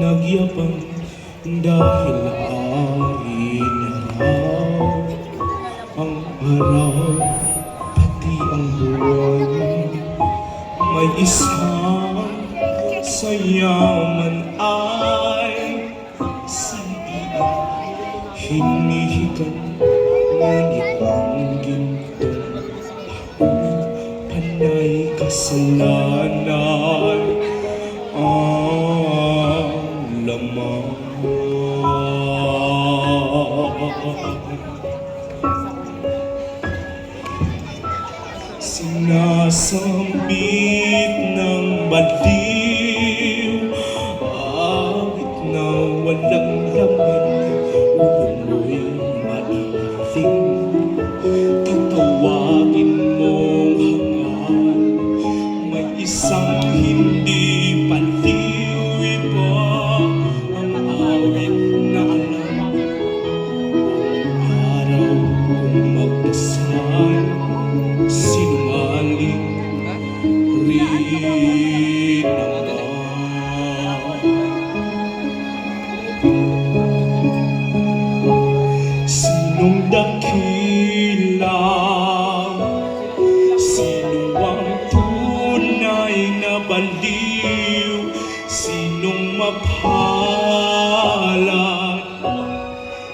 nagyabang dahil araw ang araw pati ang buwan may isang sayaman ay sandian hinihigan ngunit ang gintong panay kasalanan ang lamang. Sinasambit ng baliw awit na walang laman ulo mo'y maiting tatawagin mong hangal may isang hindi baliw iba ang awit na alam araw kung magdasal sinungaling rin naman. Sinong dakila? Sino ang tunay na baliw? Sinong mapalad?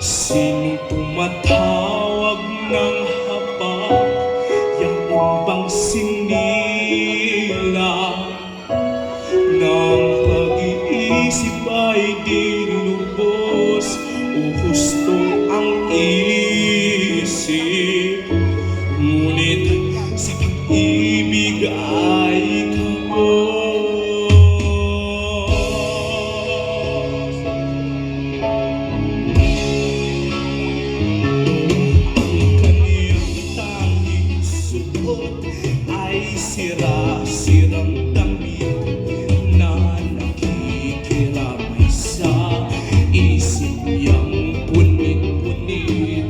Sinong tumatawag ng habag? Bang sinila ng pag-iisip ay di lubos o husto ang isip ngunit sa pag-ibig ay kabos ang kaniyang tanging suot ay sira-sirang damit na nakikiramay sa isip niyang punit-punit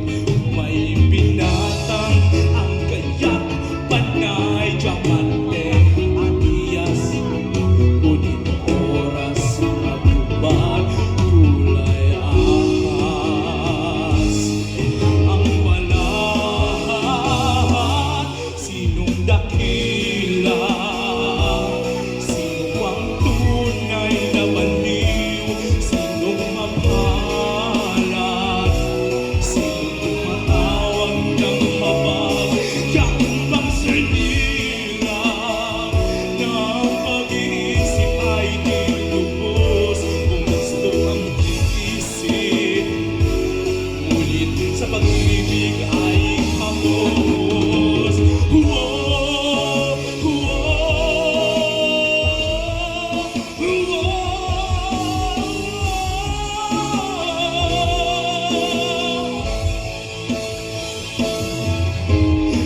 may binatang ang kayak panay diamante at iyas ngunit oras nagubad kulay ahas ang walahan sinong dakila sino ang tunay na baliw sinong mapalad sinong tumatawag ng habag yakong bang sinila ng pag-iisip ay di lubos kung gusto ang isip ngunit sa pag-ibig ay kabos.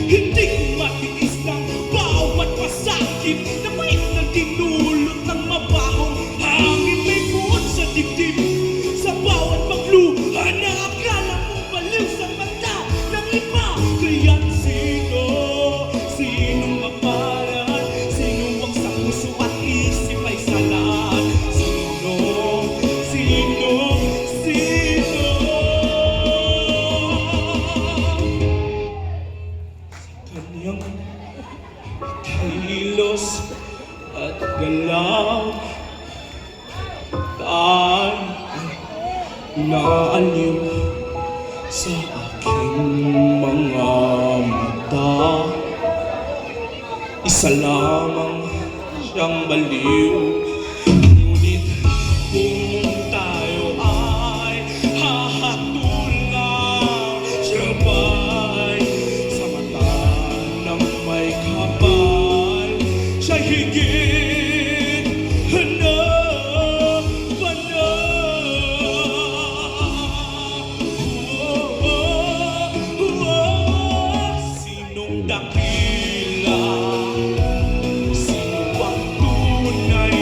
Hindi ko matiis ng bawat pasakit na may nagdinulot ng mabahong hangin may buot sa dibdib sa bawat magluha na akala mong baliw sa mata ng iba kaya't sinong maparan sinong wag sa puso at isip ay salaan sino kanyang kilos at galaw ay naaliw sa aking mga mata isa lamang siyang baliw ngunit kung tayo ay hahatulan siya ba'y sa mata ng may kapal siya higit na sinong dakila sino ang tunay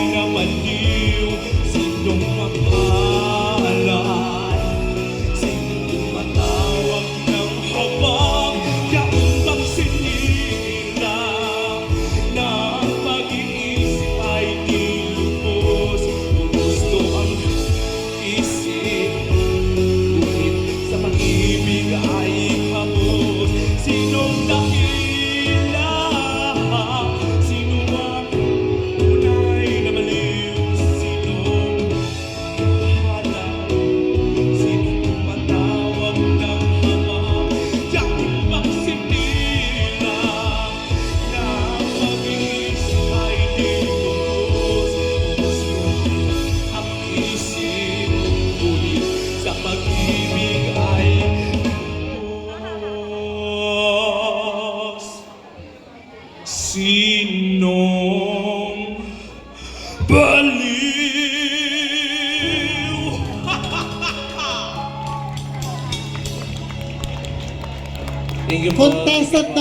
Thank you po. Contestant number